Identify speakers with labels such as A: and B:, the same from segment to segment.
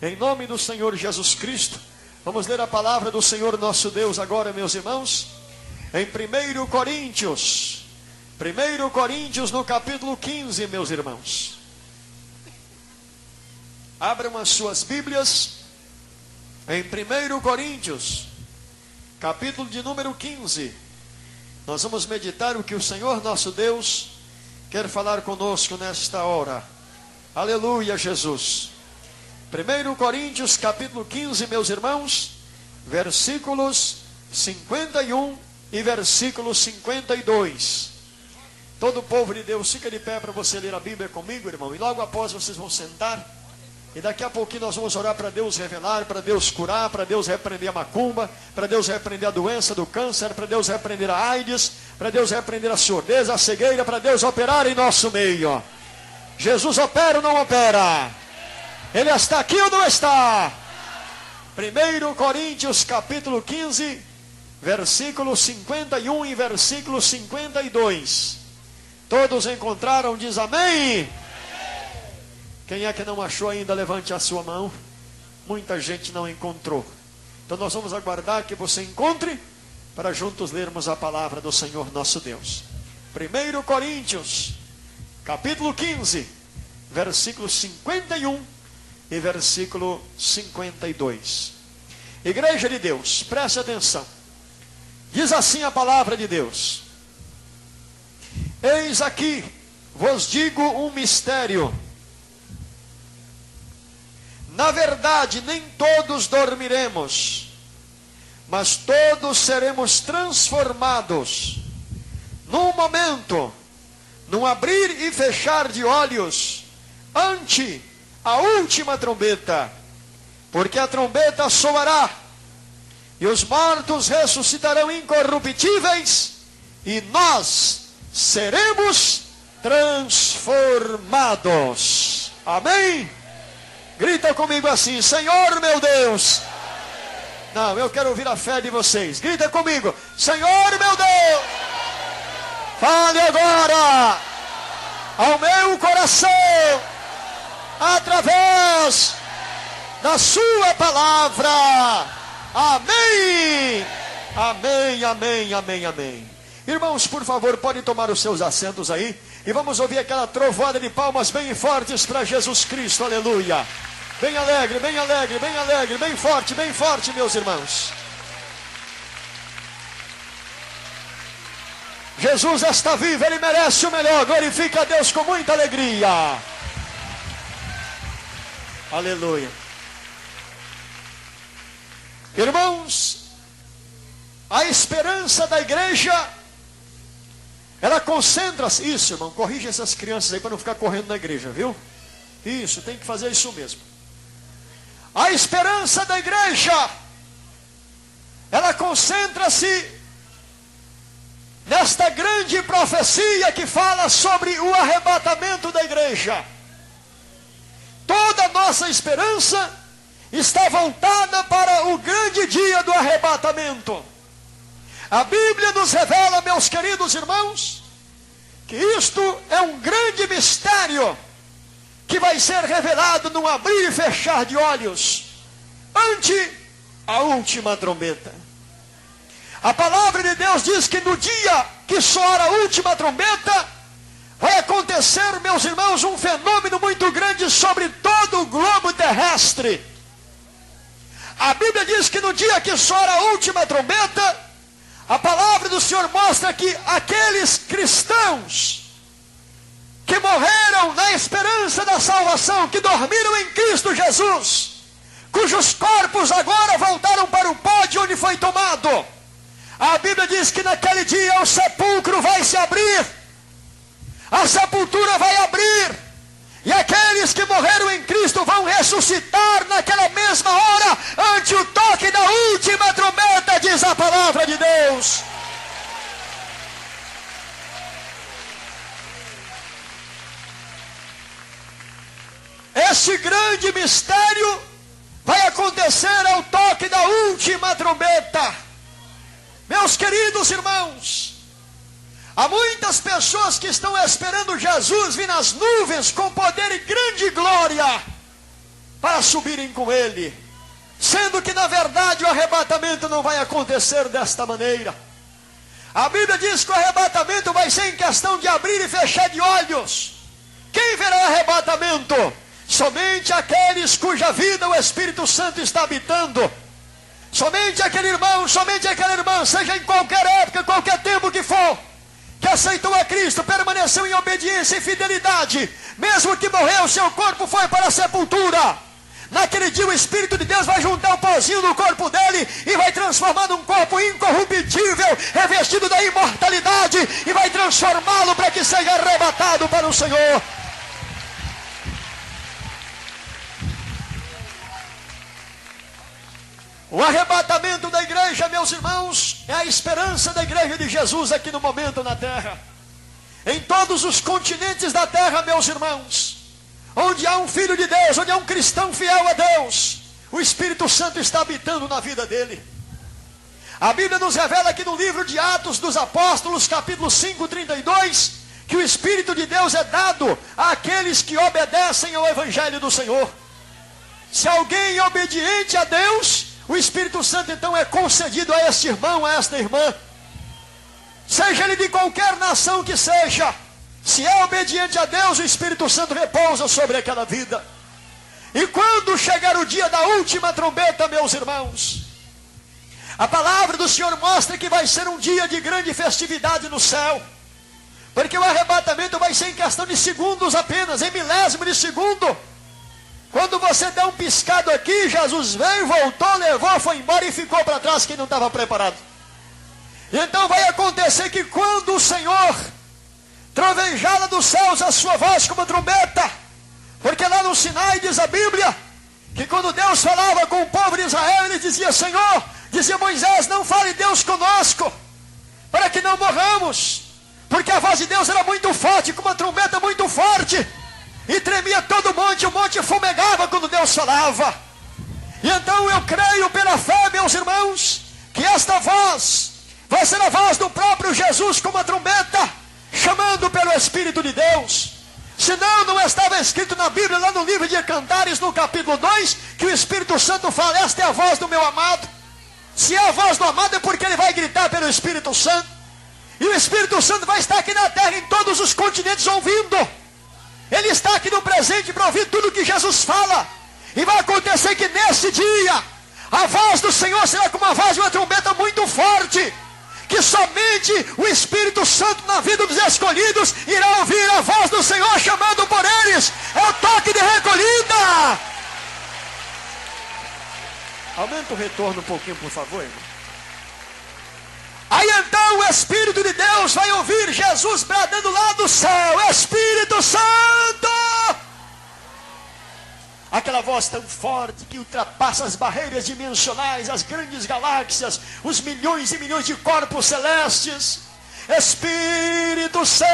A: Em nome do Senhor Jesus Cristo, vamos ler a palavra do Senhor nosso Deus agora, meus irmãos, em 1 Coríntios. 1 Coríntios no capítulo 15, meus irmãos. Abram as suas Bíblias em 1 Coríntios, capítulo de número 15. Nós vamos meditar o que o Senhor nosso Deus quer falar conosco nesta hora. Aleluia, Jesus. 1 Coríntios capítulo 15, meus irmãos, versículos 51 e versículo 52. Todo o povo de Deus fica de pé para você ler a Bíblia comigo, irmão. E logo após vocês vão sentar. E daqui a pouquinho nós vamos orar para Deus revelar, para Deus curar, para Deus repreender a macumba, para Deus repreender a doença do câncer, para Deus repreender a AIDS, para Deus repreender a surdez, a cegueira, para Deus operar em nosso meio. Jesus opera ou não opera? Ele está aqui ou não está? 1 Coríntios capítulo 15, versículo 51 e versículo 52. Todos encontraram? Diz amém. Quem é que não achou ainda? Levante a sua mão. Muita gente não encontrou. Então nós vamos aguardar que você encontre, para juntos lermos a palavra do Senhor nosso Deus. 1 Coríntios capítulo 15, versículo 51 e versículo 52. Igreja de Deus, preste atenção. Diz assim a palavra de Deus: eis aqui vos digo um mistério. Na verdade, nem todos dormiremos, mas todos seremos transformados num momento, num abrir e fechar de olhos, ante a última trombeta. Porque a trombeta soará, e os mortos ressuscitarão incorruptíveis, e nós seremos transformados. Amém? Grita comigo assim: Senhor meu Deus. Não, eu quero ouvir a fé de vocês. Grita comigo: Senhor meu Deus, fale agora ao meu coração, através da sua palavra. Amém. Amém, amém, amém, amém. Irmãos, por favor, podem tomar os seus assentos aí, e vamos ouvir aquela trovoada de palmas bem fortes para Jesus Cristo. Aleluia. Bem alegre, bem alegre, bem alegre, bem forte, meus irmãos. Jesus está vivo, Ele merece o melhor. Glorifica a Deus com muita alegria. Aleluia. Irmãos, a esperança da igreja, ela concentra-se. Isso, irmão, corrija essas crianças aí para não ficar correndo na igreja, viu? Isso, tem que fazer isso mesmo. A esperança da igreja, ela concentra-se nesta grande profecia que fala sobre o arrebatamento da igreja. Toda a nossa esperança está voltada para o grande dia do arrebatamento. A Bíblia nos revela, meus queridos irmãos, que isto é um grande mistério que vai ser revelado num abrir e fechar de olhos, ante a última trombeta. A palavra de Deus diz que no dia que soar a última trombeta, vai acontecer, meus irmãos, um fenômeno muito grande sobre todo o globo terrestre. A Bíblia diz que no dia que soar a última trombeta, a palavra do Senhor mostra que aqueles cristãos que morreram na esperança da salvação, que dormiram em Cristo Jesus, cujos corpos agora voltaram para o pó de onde foi tomado, a Bíblia diz que naquele dia o sepulcro vai se abrir, a sepultura vai abrir, e aqueles que morreram em Cristo vão ressuscitar naquela mesma hora, ante o toque da última trombeta, diz a palavra de Deus. Esse grande mistério vai acontecer ao toque da última trombeta. Meus queridos irmãos, há muitas pessoas que estão esperando Jesus vir nas nuvens com poder e grande glória. para subirem com ele. Sendo que na verdade o arrebatamento não vai acontecer desta maneira. A Bíblia diz que o arrebatamento vai ser em questão de abrir e fechar de olhos. Quem verá arrebatamento? Somente aqueles cuja vida o Espírito Santo está habitando. Somente aquele irmão, somente aquela irmã, seja em qualquer época, qualquer tempo que for, que aceitou a Cristo, permaneceu em obediência e fidelidade, mesmo que morreu, seu corpo foi para a sepultura. Naquele dia o Espírito de Deus vai juntar o pozinho no corpo dele e vai transformar num corpo incorruptível, revestido da imortalidade, e vai transformá-lo para que seja arrebatado para o Senhor. O arrebatamento da igreja, meus irmãos, é a esperança da igreja de Jesus aqui no momento na terra. Em todos os continentes da terra, meus irmãos, onde há um filho de Deus, onde há um cristão fiel a Deus, o Espírito Santo está habitando na vida dele. A Bíblia nos revela aqui no livro de Atos dos Apóstolos, capítulo 5, 32, que o Espírito de Deus é dado àqueles que obedecem ao Evangelho do Senhor. Se alguém é obediente a Deus, o Espírito Santo então é concedido a este irmão, a esta irmã. Seja ele de qualquer nação que seja, se é obediente a Deus, o Espírito Santo repousa sobre aquela vida. E quando chegar o dia da última trombeta, meus irmãos, a palavra do Senhor mostra que vai ser um dia de grande festividade no céu. Porque o arrebatamento vai ser em questão de segundos apenas, em milésimo de segundo. Quando você der um piscado aqui, Jesus veio, voltou, levou, foi embora e ficou para trás quem não estava preparado. Então vai acontecer que quando o Senhor trovejar lá dos céus a sua voz como trombeta, porque lá no Sinai diz a Bíblia, que quando Deus falava com o povo de Israel, ele dizia: Senhor, dizia Moisés, não fale Deus conosco, para que não morramos, porque a voz de Deus era muito forte, com uma trombeta muito forte, e tremia todo o monte fumegava quando Deus falava. E então eu creio pela fé, meus irmãos, que esta voz vai ser a voz do próprio Jesus com uma trombeta, chamando pelo Espírito de Deus. Senão não estava escrito na Bíblia, lá no livro de Cantares, no capítulo 2, que o Espírito Santo fala: esta é a voz do meu amado. Se é a voz do amado é porque ele vai gritar pelo Espírito Santo. E o Espírito Santo vai estar aqui na terra, em todos os continentes, ouvindo. Ele está aqui no presente para ouvir tudo que Jesus fala. E vai acontecer que nesse dia, a voz do Senhor será como a voz de uma trombeta muito forte, que somente o Espírito Santo na vida dos escolhidos irá ouvir a voz do Senhor chamando por eles. É o toque de recolhida. Aumenta o retorno um pouquinho, por favor, irmão. Aí então o Espírito de Deus vai ouvir Jesus bradando lá do céu: Espírito Santo! Aquela voz tão forte que ultrapassa as barreiras dimensionais, as grandes galáxias, os milhões e milhões de corpos celestes. Espírito Santo!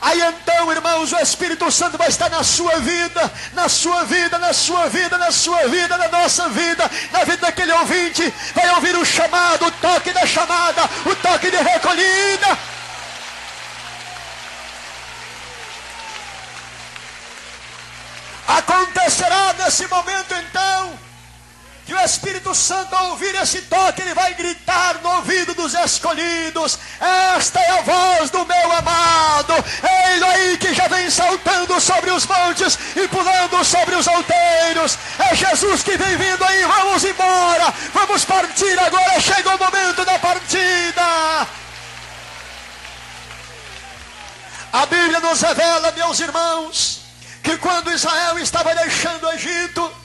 A: Aí então, irmãos, o Espírito Santo vai estar na sua vida, na sua vida, na sua vida, na sua vida, na nossa vida, na vida daquele ouvinte. Vai ouvir o chamado, o toque da chamada, o toque de recolhida. Acontecerá nesse momento então, que o Espírito Santo, ao ouvir esse toque, ele vai gritar no ouvido dos escolhidos: esta é a voz do meu amado, ele aí que já vem saltando sobre os montes e pulando sobre os outeiros. É Jesus que vem vindo aí, vamos embora, vamos partir agora, chega o momento da partida. A Bíblia nos revela, meus irmãos, que quando Israel estava deixando o Egito,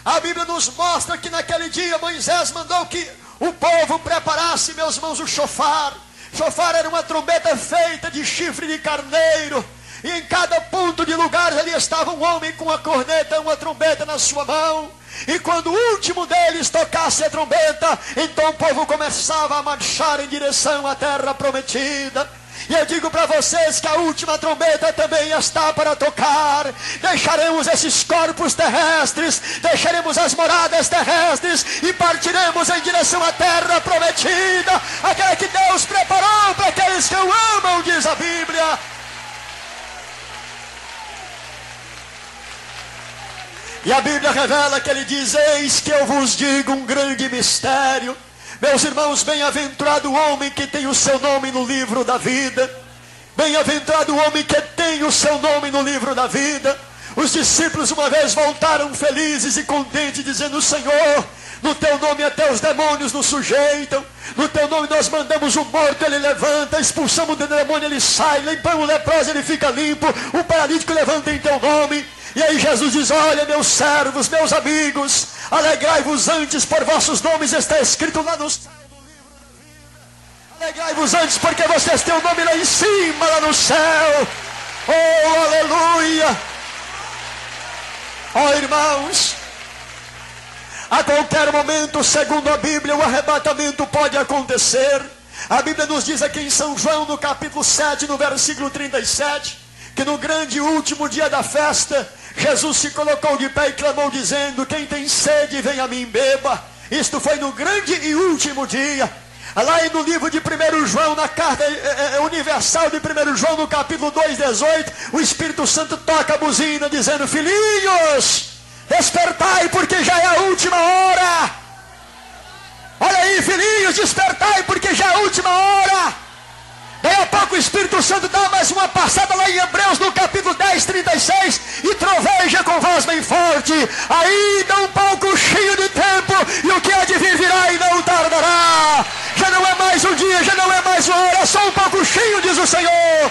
A: a Bíblia nos mostra que naquele dia Moisés mandou que o povo preparasse, meus irmãos, o chofar. Chofar era uma trombeta feita de chifre de carneiro. E em cada ponto de lugar ali estava um homem com uma corneta, uma trombeta na sua mão. E quando o último deles tocasse a trombeta, então o povo começava a marchar em direção à terra prometida. E eu digo para vocês que a última trombeta também está para tocar. Deixaremos esses corpos terrestres, deixaremos as moradas terrestres e partiremos em direção à terra prometida, aquela que Deus preparou para aqueles que o amam, diz a Bíblia. E a Bíblia revela que ele diz: eis que eu vos digo um grande mistério. Meus irmãos, bem-aventurado o homem que tem o seu nome no livro da vida. Bem-aventurado o homem que tem o seu nome no livro da vida. Os discípulos uma vez voltaram felizes e contentes, dizendo: Senhor, no teu nome até os demônios nos sujeitam. No teu nome nós mandamos o morto, ele levanta. Expulsamos o demônio, ele sai. Limpamos o leproso, ele fica limpo. O paralítico levanta em teu nome. E aí Jesus diz: olha, meus servos, meus amigos, alegrai-vos antes, por vossos nomes está escrito lá no céu, no livro da vida. Alegrai-vos antes, porque vocês têm o nome lá em cima, lá no céu. Oh, aleluia. Oh, irmãos, a qualquer momento, segundo a Bíblia, o arrebatamento pode acontecer. A Bíblia nos diz aqui em São João, no capítulo 7, no versículo 37, que no grande e último dia da festa, Jesus se colocou de pé e clamou dizendo: quem tem sede, vem a mim, beba. Isto foi no grande e último dia. Lá no livro de 1 João, na carta universal de 1 João, no capítulo 2, 18, o Espírito Santo toca a buzina dizendo: filhinhos, despertai, porque já é a última hora. Olha aí, filhinhos, despertai, porque já é a última hora. Daí a pouco o Espírito Santo dá mais uma passada lá em Hebreus, no capítulo 10, 36, e troveja com voz bem forte. Ainda um pouquinho de tempo, e o que há de vir virá e não tardará. Já não é mais um dia, já não é mais uma hora, só um pouquinho, diz o Senhor.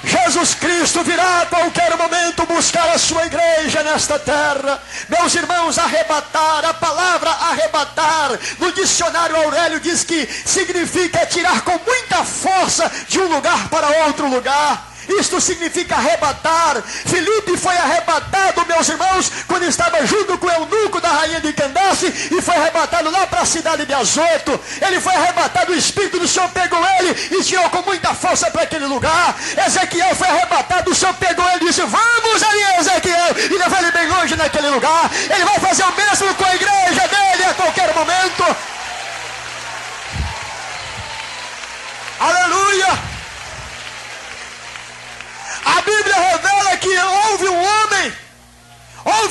A: Jesus Cristo virá a qualquer momento buscar a sua igreja nesta terra. Meus irmãos, arrebatar, a palavra arrebatar, no dicionário Aurélio diz que significa tirar com muita força de um lugar para outro lugar. Isto significa arrebatar. Filipe foi arrebatado, meus irmãos, quando estava junto com o eunuco da rainha de Candace, e foi arrebatado lá para a cidade de Azoto. Ele foi arrebatado, o Espírito do Senhor pegou ele e tirou com muita força para aquele lugar. Ezequiel foi arrebatado, o Senhor pegou ele e disse: vamos ali, Ezequiel, e levou ele bem longe naquele lugar. Ele vai fazer o mesmo com a igreja dele a qualquer momento. Aleluia. A Bíblia revela que houve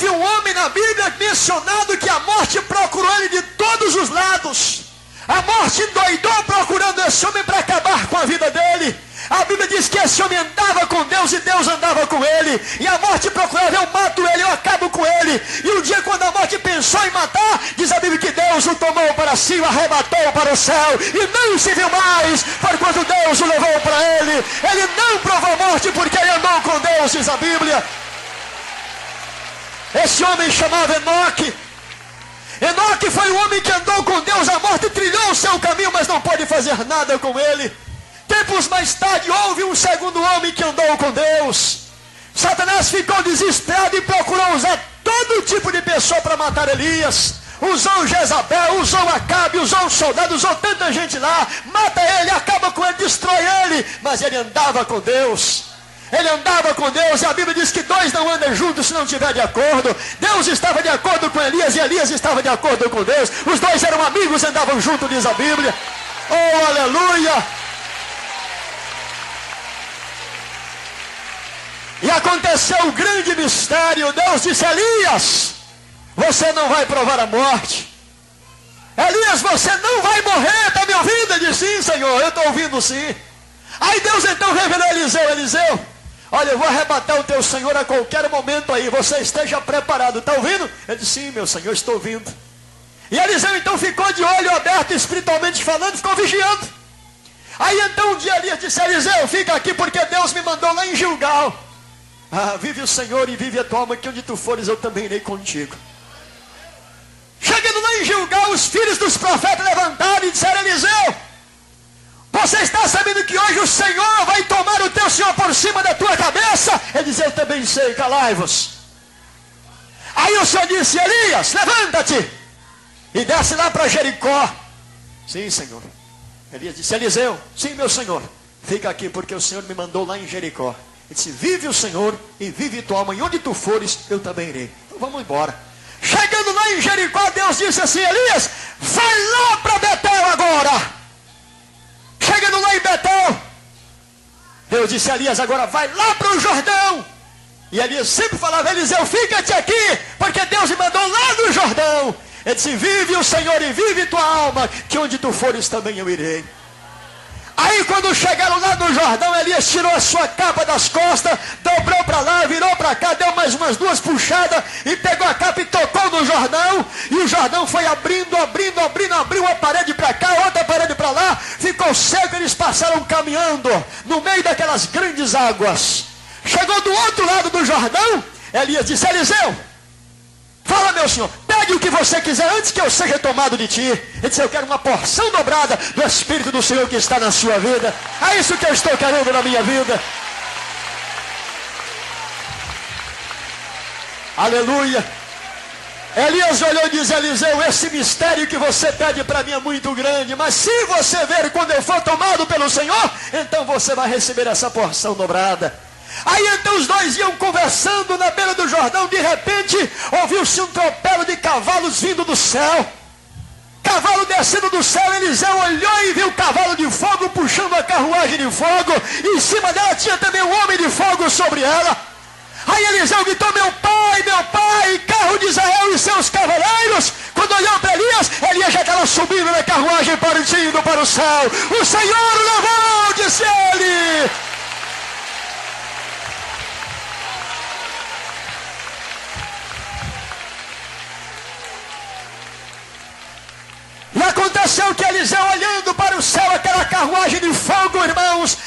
A: um homem na Bíblia mencionado que a morte procurou ele de todos os lados. A morte endoidou procurando esse homem para acabar com a vida dele. A Bíblia diz que esse homem andava com Deus e Deus andava com ele. E a morte procurava: eu mato ele, eu acabo com ele. E um dia, quando a morte pensou em matar, diz a Bíblia que Deus o tomou para si, o arrebatou para o céu, e não se viu mais, porquanto Deus o levou para ele. Ele não provou morte porque ele andou com Deus, diz a Bíblia. Esse homem chamava Enoque. Enoque foi o homem que andou com Deus. A morte trilhou o seu caminho, mas não pôde fazer nada com ele. Tempos mais tarde, houve um segundo homem que andou com Deus. Satanás ficou desesperado e procurou usar todo tipo de pessoa para matar Elias. Usou Jezabel, usou Acabe, usou os soldados, usou tanta gente lá. Mata ele, acaba com ele, destrói ele. Mas ele andava com Deus. Ele andava com Deus, e a Bíblia diz que dois não andam juntos se não estiver de acordo. Deus estava de acordo com Elias, e Elias estava de acordo com Deus. Os dois eram amigos, andavam juntos, diz a Bíblia. Oh, aleluia! E aconteceu o grande mistério. Deus disse: Elias, você não vai provar a morte. Elias, você não vai morrer. Está me ouvindo? Ele disse: sim, Senhor, eu estou ouvindo sim. Aí Deus então revelou a Eliseu: Eliseu, olha, eu vou arrebatar o teu Senhor a qualquer momento aí, você esteja preparado. Está ouvindo? Ele disse: sim, meu Senhor, estou ouvindo. E Eliseu então ficou de olho aberto, espiritualmente falando, ficou vigiando. Aí então um dia Elias disse: Eliseu, fica aqui porque Deus me mandou lá em Gilgal. Ah, vive o Senhor e vive a tua alma, que onde tu fores eu também irei contigo. Chegando lá em Gilgal, os filhos dos profetas levantaram e disseram: Eliseu, você está sabendo que hoje o Senhor vai tomar o teu Senhor por cima da tua cabeça? Ele disse: eu também sei, calai-vos. Aí o Senhor disse: Elias, levanta-te e desce lá para Jericó. Sim, Senhor. Elias disse: Eliseu, sim, meu Senhor, fica aqui porque o Senhor me mandou lá em Jericó. Ele disse: vive o Senhor e vive tua alma, e onde tu fores eu também irei. Então vamos embora. Chegando lá em Jericó, Deus disse assim: Elias, vai lá para Betel agora. Chegando lá em Betel, Deus disse: Elias, agora vai lá para o Jordão E Elias sempre falava: Eliseu, fica-te aqui, porque Deus me mandou lá no Jordão. Ele disse: vive o Senhor e vive tua alma, que onde tu fores também eu irei. Aí quando chegaram lá no Jordão, Elias tirou a sua capa das costas, dobrou para lá, virou para cá, deu mais umas 2 puxadas e pegou a capa e tocou no Jordão. E o Jordão foi abrindo, abriu uma parede para cá, outra parede para lá, ficou seco. Eles passaram caminhando no meio daquelas grandes águas. Chegou do outro lado do Jordão, Elias disse: Eliseu, fala, meu senhor, pegue o que você quiser antes que eu seja tomado de ti. Ele disse: eu quero uma porção dobrada do Espírito do Senhor que está na sua vida. É isso que eu estou querendo na minha vida. Aleluia. Elias olhou e disse: Eliseu, esse mistério que você pede para mim é muito grande, mas se você ver quando eu for tomado pelo Senhor, então você vai receber essa porção dobrada. Aí então os dois iam conversando na beira do Jordão. De repente ouviu-se um tropelo de cavalos vindo do céu. Cavalo descendo do céu. Eliseu olhou e viu o cavalo de fogo puxando a carruagem de fogo. E em cima dela tinha também um homem de fogo sobre ela. Aí Eliseu gritou: meu pai, carro de Israel e seus cavaleiros. Quando olhou para Elias, Elias já estava subindo na carruagem, partindo para o céu. O Senhor levou, disse ele. E aconteceu que Eliseu, olhando para o céu, aquela carruagem de fogo, irmãos,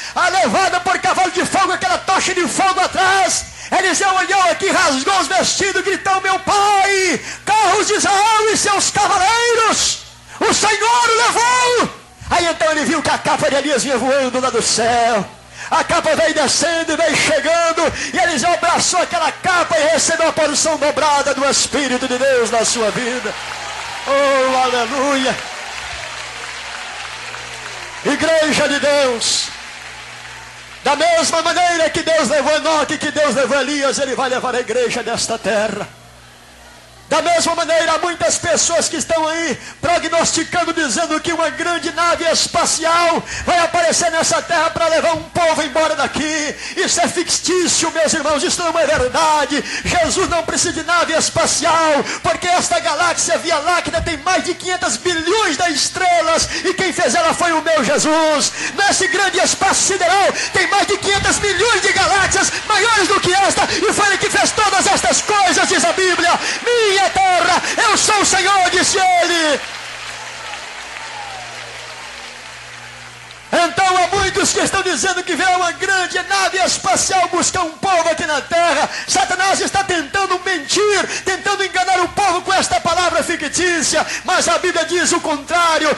A: levada por cavalo de fogo, aquela tocha de fogo atrás, Eliseu olhou aqui, rasgou os vestidos, gritou: meu pai, carros de Israel e seus cavaleiros, o Senhor levou. Aí então ele viu que a capa de Elias vinha voando lá do céu. A capa veio descendo e veio chegando, e Eliseu abraçou aquela capa e recebeu a porção dobrada do Espírito de Deus na sua vida. Oh, aleluia! Igreja de Deus, da mesma maneira que Deus levou Enoque, que Deus levou Elias, Ele vai levar a igreja desta terra. Da mesma maneira, há muitas pessoas que estão aí prognosticando, dizendo que uma grande nave espacial vai aparecer nessa terra para levar um povo embora daqui. Isso é fictício, meus irmãos, isso não é verdade. Jesus não precisa de nave espacial, porque esta galáxia Via Láctea tem mais de 500 bilhões de estrelas, e quem fez ela foi o meu Jesus. Nesse grande espaço sideral tem mais de 500 milhões de galáxias maiores do que esta, e foi Ele que fez todas estas coisas, diz a Bíblia. Minha terra, eu sou o Senhor, disse ele. Então há muitos que estão dizendo que virá uma grande nave espacial buscar um povo aqui na terra. Satanás está tentando mentir, tentando enganar o povo com esta palavra fictícia, mas a Bíblia diz o contrário.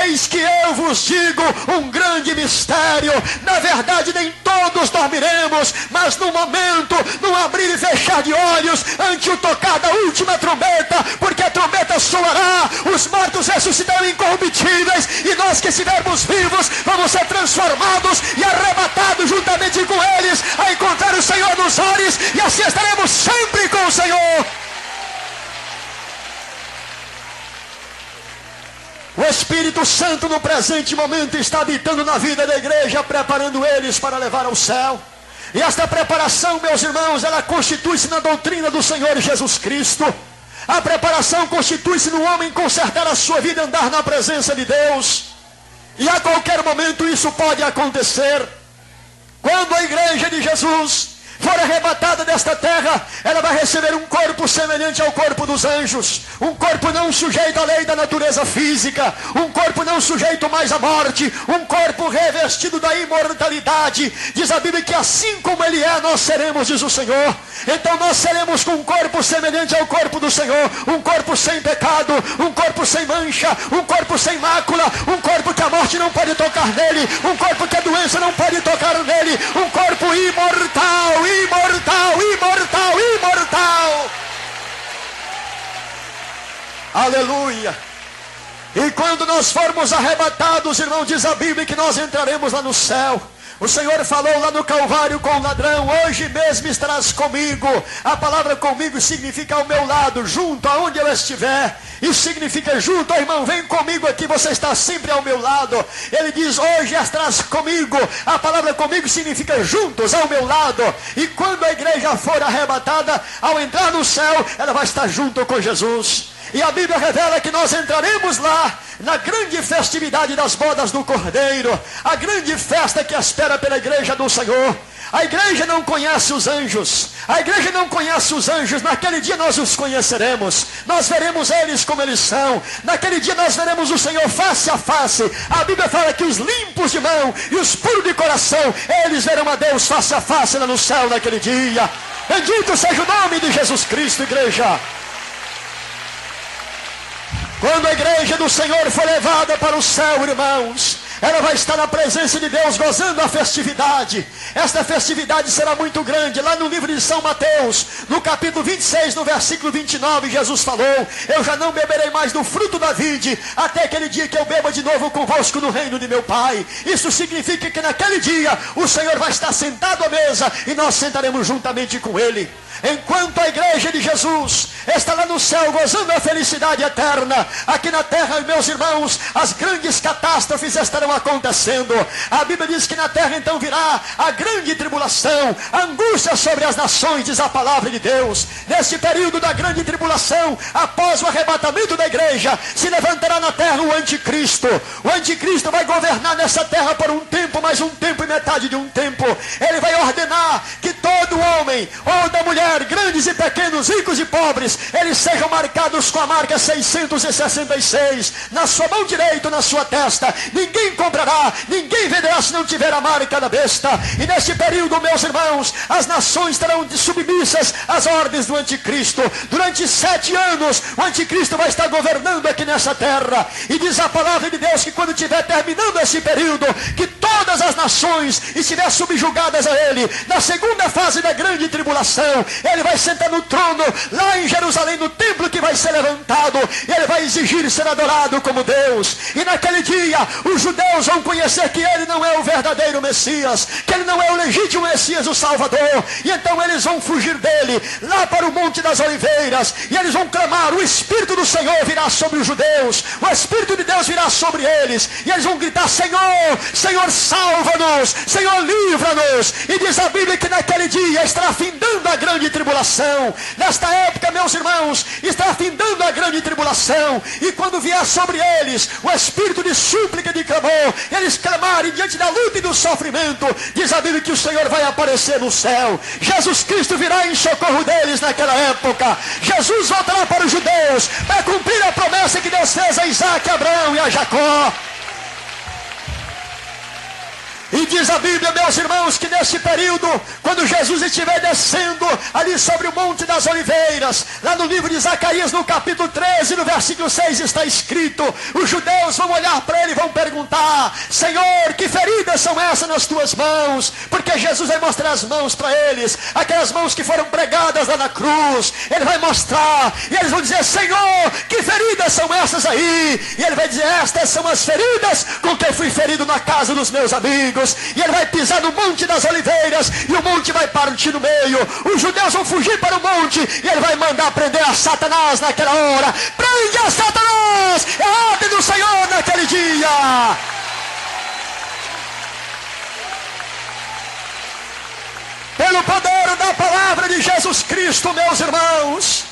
A: Eis que eu vos digo um grande mistério. Na verdade, nem todos dormiremos, mas no momento, no abrir e fechar de olhos, ante o tocar da última trombeta, porque a trombeta soará, os mortos ressuscitarão incorruptíveis, e nós que estivermos vivos vamos ser transformados e arrebatados juntamente com eles a encontrar o Senhor nos ares, e assim estaremos sempre com o Senhor. O Espírito Santo no presente momento está habitando na vida da igreja, preparando eles para levar ao céu. E esta preparação, meus irmãos, ela constitui-se na doutrina do Senhor Jesus Cristo. A preparação constitui-se no homem consertar a sua vida e andar na presença de Deus. E a qualquer momento isso pode acontecer. Quando a igreja de Jesus for arrebatada desta terra, ela vai receber um corpo semelhante ao corpo dos anjos, um corpo não sujeito à lei da natureza física, um corpo não sujeito mais à morte, um corpo revestido da imortalidade. Diz a Bíblia que assim como ele é, nós seremos, diz o Senhor. Então nós seremos com um corpo semelhante ao corpo do Senhor, um corpo sem pecado, um corpo sem mancha, um corpo sem mácula, um corpo que a morte não pode tocar nele, um corpo que a doença não pode tocar nele, um corpo imortal, imortal, imortal, imortal. Aleluia. E quando nós formos arrebatados, irmão, diz a Bíblia que nós entraremos lá no céu. O Senhor falou lá no Calvário com o ladrão: hoje mesmo estarás comigo. A palavra comigo significa ao meu lado, junto, aonde eu estiver. Isso significa junto. Oh, irmão, vem comigo aqui, você está sempre ao meu lado. Ele diz: hoje estarás comigo. A palavra comigo significa juntos, ao meu lado. E quando a igreja for arrebatada, ao entrar no céu, ela vai estar junto com Jesus. E a Bíblia revela que nós entraremos lá na grande festividade das bodas do Cordeiro, a grande festa que espera pela igreja do Senhor. A igreja não conhece os anjos, a igreja não conhece os anjos. Naquele dia nós os conheceremos, nós veremos eles como eles são. Naquele dia nós veremos o Senhor face a face. A Bíblia fala que os limpos de mão e os puros de coração, eles verão a Deus face a face lá no céu naquele dia. Bendito seja o nome de Jesus Cristo, igreja. Quando a igreja do Senhor for levada para o céu, irmãos, ela vai estar na presença de Deus, gozando a festividade. Esta festividade será muito grande. Lá no livro de São Mateus, no capítulo 26, no versículo 29, Jesus falou: eu já não beberei mais do fruto da vide, até aquele dia que eu beba de novo convosco no reino de meu Pai. Isso significa que naquele dia o Senhor vai estar sentado à mesa e nós sentaremos juntamente com Ele. Enquanto a igreja de Jesus está lá no céu gozando a felicidade eterna, aqui na terra, meus irmãos, as grandes catástrofes estarão acontecendo. A Bíblia diz que na terra então virá a grande tribulação, a angústia sobre as nações, diz a palavra de Deus. Nesse período da grande tribulação, após o arrebatamento da igreja, se levantará na terra o anticristo. O anticristo vai governar nessa terra por um tempo, mais um tempo e metade de um tempo. Ele vai ordenar que todo homem ou da mulher, grandes e pequenos, ricos e pobres, eles sejam marcados com a marca 666 na sua mão direita, na sua testa. Ninguém comprará, ninguém venderá se não tiver a marca da besta. E neste período, meus irmãos, as nações estarão submissas às ordens do anticristo. Durante 7 anos o anticristo vai estar governando aqui nessa terra. E diz a palavra de Deus que quando estiver terminando esse período, que todas as nações estiverem subjugadas a ele. Na segunda fase da grande tribulação, ele vai sentar no trono lá em Jerusalém, no templo que vai ser levantado, e ele vai exigir ser adorado como Deus. E naquele dia os judeus vão conhecer que ele não é o verdadeiro Messias, que ele não é o legítimo Messias, o Salvador. E então eles vão fugir dele lá para o Monte das Oliveiras, e eles vão clamar: o Espírito do Senhor virá sobre os judeus, o Espírito de Deus virá sobre eles, e eles vão gritar: Senhor, Senhor, salva-nos, Senhor, livra-nos. E diz a Bíblia que naquele dia estará findando a grande tribulação. Nesta época, meus irmãos, está findando a grande tribulação. E quando vier sobre eles o espírito de súplica e de clamor, eles clamarem diante da luta e do sofrimento, diz a Bíblia que o Senhor vai aparecer no céu. Jesus Cristo virá em socorro deles naquela época. Jesus voltará para os judeus para cumprir a promessa que Deus fez a Isaac, a Abraão e a Jacó. E diz a Bíblia, meus irmãos, que nesse período, quando Jesus estiver descendo ali sobre o Monte das Oliveiras, lá no livro de Zacarias, no capítulo 13, no versículo 6, está escrito: os judeus vão olhar para ele e vão perguntar: Senhor, que feridas são essas nas tuas mãos? Porque Jesus vai mostrar as mãos para eles, aquelas mãos que foram pregadas lá na cruz. Ele vai mostrar, e eles vão dizer: Senhor, que feridas são essas aí? E ele vai dizer: estas são as feridas com que eu fui ferido na casa dos meus amigos. E ele vai pisar no Monte das Oliveiras, e o monte vai partir no meio. Os judeus vão fugir para o monte, e ele vai mandar prender a Satanás naquela hora. Prende a Satanás! É a ordem do Senhor naquele dia. Pelo poder da palavra de Jesus Cristo, meus irmãos,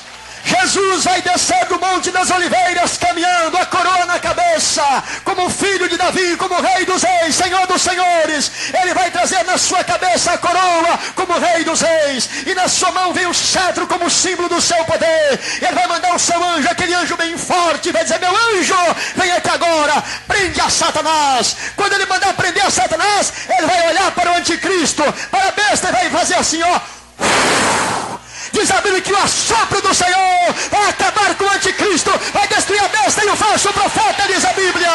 A: Jesus vai descer do Monte das Oliveiras caminhando, a coroa na cabeça, como filho de Davi, como rei dos reis, Senhor dos senhores. Ele vai trazer na sua cabeça a coroa como rei dos reis, e na sua mão vem o cetro como símbolo do seu poder. Ele vai mandar o seu anjo, aquele anjo bem forte, vai dizer: meu anjo, vem aqui agora, prende a Satanás. Quando ele mandar prender a Satanás, ele vai olhar para o anticristo, para a besta, e vai fazer assim, ó. Diz a Bíblia que o assopro do Senhor vai acabar com o anticristo, vai destruir a besta e o falso profeta, diz a Bíblia.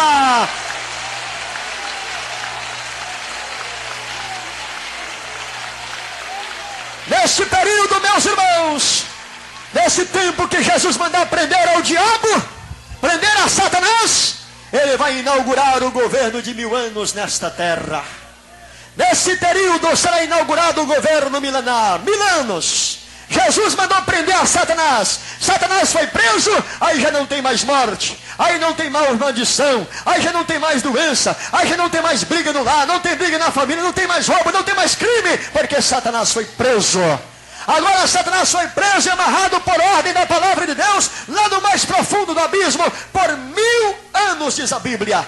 A: Neste período, meus irmãos, nesse tempo que Jesus mandar prender ao diabo, prender a Satanás, ele vai inaugurar o governo de 1000 anos nesta terra. Nesse período será inaugurado o governo milenar. 1000 anos. Jesus mandou prender a Satanás. Satanás foi preso, aí já não tem mais morte, aí não tem mais maldição, aí já não tem mais doença, aí já não tem mais briga no lar, não tem briga na família, não tem mais roubo, não tem mais crime, porque Satanás foi preso. Agora Satanás foi preso e amarrado por ordem da palavra de Deus, lá no mais profundo do abismo, por 1000 anos, diz a Bíblia.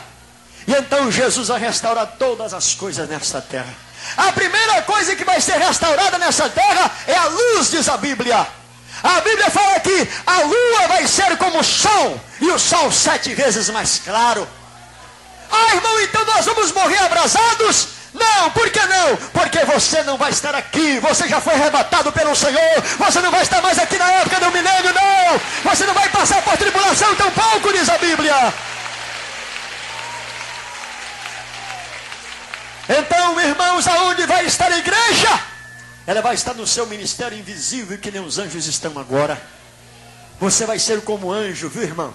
A: E então Jesus vai restaurar todas as coisas nesta terra. A primeira coisa que vai ser restaurada nessa terra é a luz, diz a Bíblia. A Bíblia fala que a lua vai ser como o sol, e o sol 7 vezes mais claro. Ah, irmão, então nós vamos morrer abrasados? Não, por que não? Porque você não vai estar aqui, você já foi arrebatado pelo Senhor, você não vai estar mais aqui na época do milênio, não. Você não vai passar por tribulação tão pouco, diz a Bíblia. Então, irmãos, aonde vai estar a igreja? Ela vai estar no seu ministério invisível, que nem os anjos estão agora. Você vai ser como anjo, viu, irmão?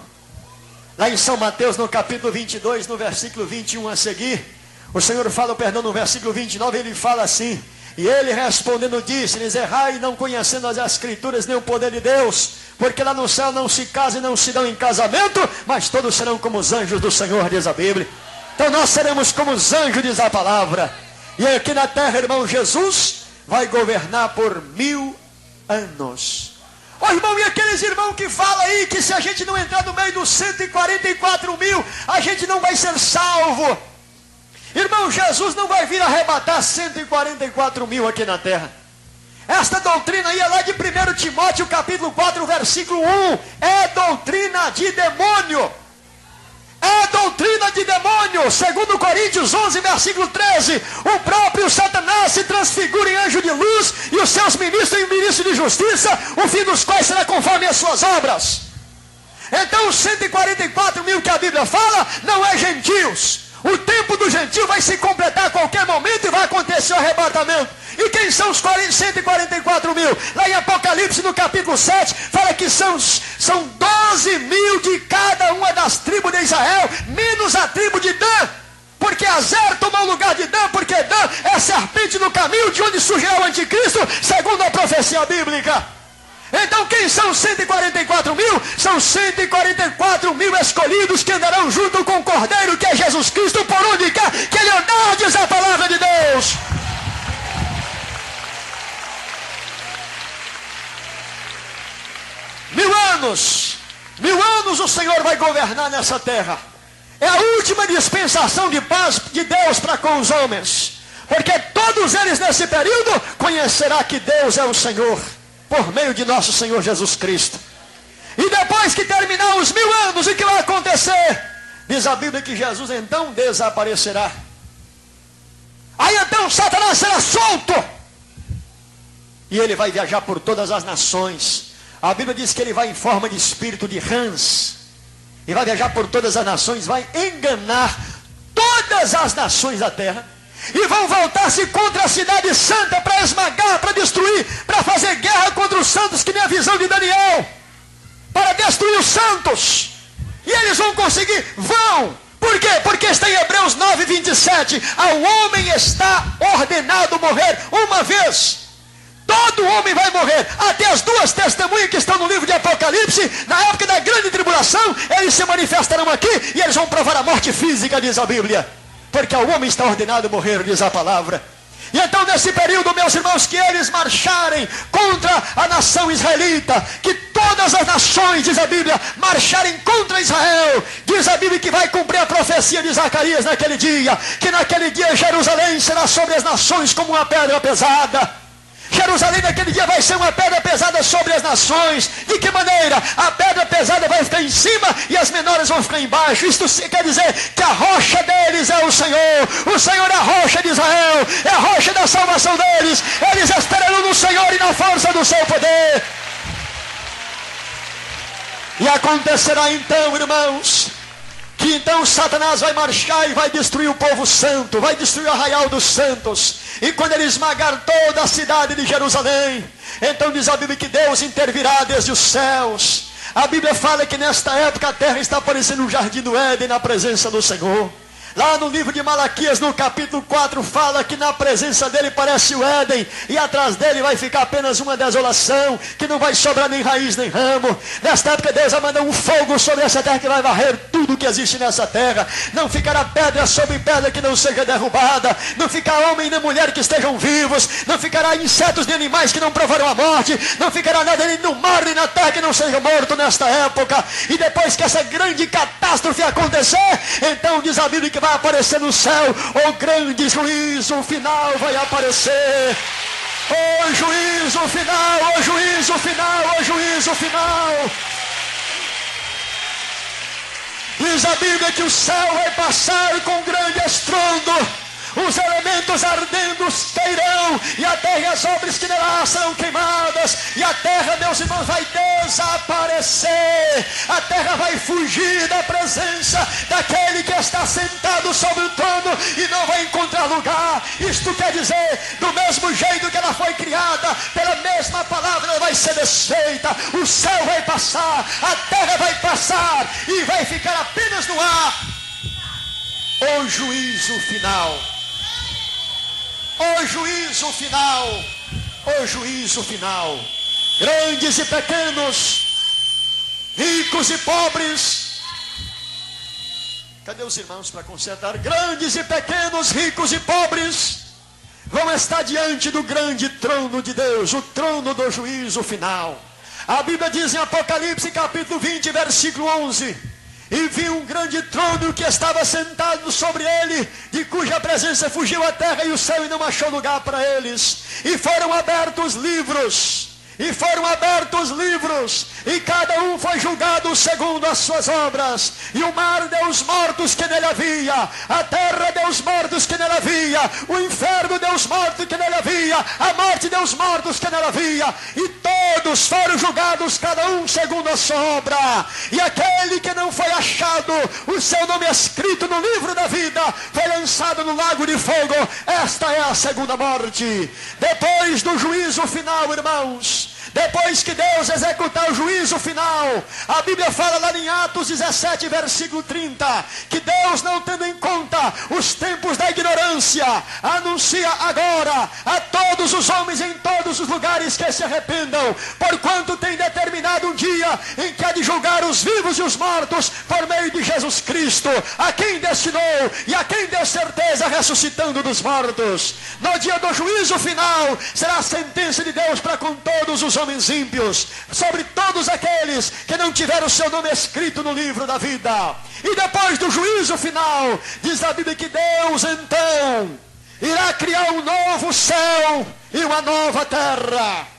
A: Lá em São Mateus, no capítulo 22, no versículo 21 a seguir, o Senhor fala, perdão, no versículo 29, ele fala assim: e ele respondendo disse-lhes: errai, não conhecendo as escrituras nem o poder de Deus, porque lá no céu não se casam e não se dão em casamento, mas todos serão como os anjos do Senhor, diz a Bíblia. Então nós seremos como os anjos, diz a palavra. E aqui na terra, irmão, Jesus vai governar por 1000 anos. Ô irmão, e aqueles irmãos que falam aí que se a gente não entrar no meio dos 144.000, a gente não vai ser salvo. Irmão, Jesus não vai vir arrebatar 144.000 aqui na terra. Esta doutrina aí é lá de 1 Timóteo capítulo 4, versículo 1. É doutrina de demônio. É doutrina de demônio. Segundo Coríntios 11, versículo 13. O próprio Satanás se transfigura em anjo de luz, e os seus ministros em ministros de justiça, o fim dos quais será conforme as suas obras. Então os 144.000 que a Bíblia fala não é gentios. O tempo do gentio vai se completar a qualquer momento e vai acontecer o arrebatamento. E quem são os 144.000? Lá em Apocalipse, no capítulo 7, fala que são 12.000 de cada uma das tribos de Israel, menos a tribo de Dan. Porque Azer tomou o lugar de Dan, porque Dan é a serpente no caminho de onde surgirá o anticristo, segundo a profecia bíblica. Então quem são 144.000? São 144.000 escolhidos que andarão junto com o Cordeiro, que é Jesus Cristo, por onde quer que ele andar, diz a palavra de Deus. Mil anos o Senhor vai governar nessa terra. É a última dispensação de paz de Deus para com os homens, porque todos eles nesse período conhecerá que Deus é o Senhor, por meio de nosso Senhor Jesus Cristo. E depois que terminar os 1000 anos, o que vai acontecer? Diz a Bíblia que Jesus então desaparecerá. Aí então Satanás será solto, e ele vai viajar por todas as nações. A Bíblia diz que ele vai em forma de espírito de rãs, e vai viajar por todas as nações, vai enganar todas as nações da terra, e vão voltar-se contra a cidade santa para esmagar, para destruir, para fazer guerra contra os santos, que nem a visão de Daniel, para destruir os santos. E eles vão conseguir? Vão. Por quê? Porque está em Hebreus 9, 27. Ao homem está ordenado morrer uma vez. Todo homem vai morrer. Até as 2 testemunhas que estão no livro de Apocalipse, na época da grande tribulação, eles se manifestarão aqui e eles vão provar a morte física, diz a Bíblia. Porque ao homem está ordenado morrer, diz a palavra. E então nesse período, meus irmãos, que eles marcharem contra a nação israelita, que todas as nações, diz a Bíblia, marcharem contra Israel. Diz a Bíblia que vai cumprir a profecia de Zacarias naquele dia, que naquele dia Jerusalém será sobre as nações como uma pedra pesada. Jerusalém naquele dia vai ser uma pedra pesada sobre as nações. De que maneira? A pedra pesada vai ficar em cima e as menores vão ficar embaixo. Isto quer dizer que a rocha deles é o Senhor. O Senhor é a rocha de Israel, é a rocha da salvação deles. Eles esperarão no Senhor e na força do seu poder. E acontecerá então, irmãos, que então Satanás vai marchar e vai destruir o povo santo, vai destruir o arraial dos santos. E quando ele esmagar toda a cidade de Jerusalém, então diz a Bíblia que Deus intervirá desde os céus. A Bíblia fala que nesta época a terra está parecendo um jardim do Éden na presença do Senhor. Lá no livro de Malaquias, no capítulo 4, fala que na presença dele parece o Éden, e atrás dele vai ficar apenas uma desolação, que não vai sobrar nem raiz nem ramo. Nesta época Deus vai mandar um fogo sobre essa terra que vai varrer tudo que existe nessa terra. Não ficará pedra sobre pedra que não seja derrubada, não ficará homem nem mulher que estejam vivos, não ficará insetos nem animais que não provarão a morte, não ficará nada nem no mar nem na terra que não seja morto nesta época. E depois que essa grande catástrofe acontecer, então diz a Bíblia que vai aparecer no céu o grande juízo final vai aparecer. O juízo final, o juízo final, o juízo final. Diz a Bíblia que o céu vai passar com grande estrondo, os elementos ardendo cairão, e a terra e as obras que nela serão queimadas, e a terra, meus irmãos, vai desaparecer. A terra vai fugir da presença daquele que está sentado sobre o trono e não vai encontrar lugar. Isto quer dizer, do mesmo jeito que ela foi criada, pela mesma palavra ela vai ser desfeita. O céu vai passar, a terra vai passar, e vai ficar apenas no ar o juízo final. O juízo final, o juízo final. Grandes e pequenos, ricos e pobres. Cadê os irmãos para consertar? Grandes e pequenos, ricos e pobres vão estar diante do grande trono de Deus, o trono do juízo final. A Bíblia diz em Apocalipse capítulo 20, versículo 11: e vi um grande trono que estava sentado sobre ele, de cuja presença fugiu a terra e o céu e não achou lugar para eles. E foram abertos livros, e cada um foi julgado segundo as suas obras. E o mar deu os mortos que nele havia, a terra deu os mortos que nele havia, o inferno deu os mortos que nele havia, a morte deu os mortos que nele havia, e todos foram julgados, cada um segundo a sua obra. E aquele que não foi achado o seu nome escrito no livro da vida foi lançado no lago de fogo. Esta é a segunda morte. Depois do juízo final, irmãos, depois que Deus executar o juízo final, a Bíblia fala lá em Atos 17, versículo 30, que Deus, não tendo em conta os tempos da ignorância, anuncia agora a todos os homens em todos os lugares que se arrependam, porquanto tem determinado um dia em que há de julgar os vivos e os mortos por meio de Jesus Cristo, a quem destinou e a quem deu certeza, ressuscitando dos mortos. No dia do juízo final será a sentença de Deus para com todos os homens ímpios, sobre todos aqueles que não tiveram o seu nome escrito no livro da vida. E depois do juízo final, diz a Bíblia que Deus então irá criar um novo céu e uma nova terra.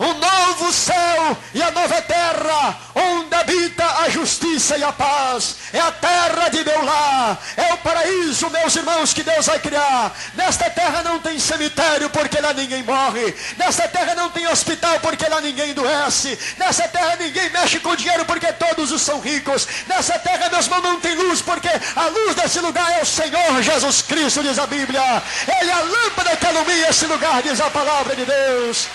A: Um novo céu e a nova terra, onde habita a justiça e a paz. É a terra de meu lar, é o paraíso, meus irmãos, que Deus vai criar. Nesta terra não tem cemitério, porque lá ninguém morre. Nesta terra não tem hospital, porque lá ninguém adoece. Nessa terra ninguém mexe com dinheiro, porque todos os são ricos. Nessa terra, meus irmãos, não tem luz, porque a luz desse lugar é o Senhor Jesus Cristo, diz a Bíblia. Ele é a lâmpada que alumia esse lugar, diz a palavra de Deus.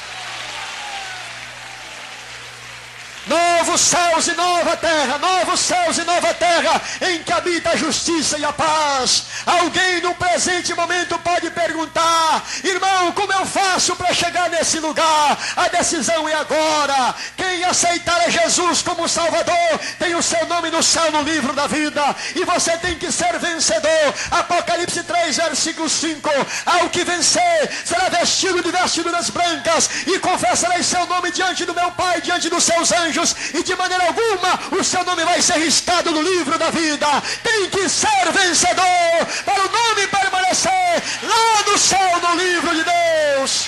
A: Novos céus e nova terra, novos céus e nova terra, em que habita a justiça e a paz. Alguém no presente momento pode perguntar: irmão, como eu faço para chegar nesse lugar? A decisão é agora. Quem aceitar a Jesus como Salvador tem o seu nome no céu, no livro da vida, e você tem que ser vencedor. Apocalipse 3, versículo 5: ao que vencer será vestido de vestiduras brancas, e confessarei seu nome diante do meu Pai, diante dos seus anjos, e de maneira alguma o seu nome vai ser riscado no livro da vida. Tem que ser vencedor para o nome permanecer lá no céu, no livro de Deus.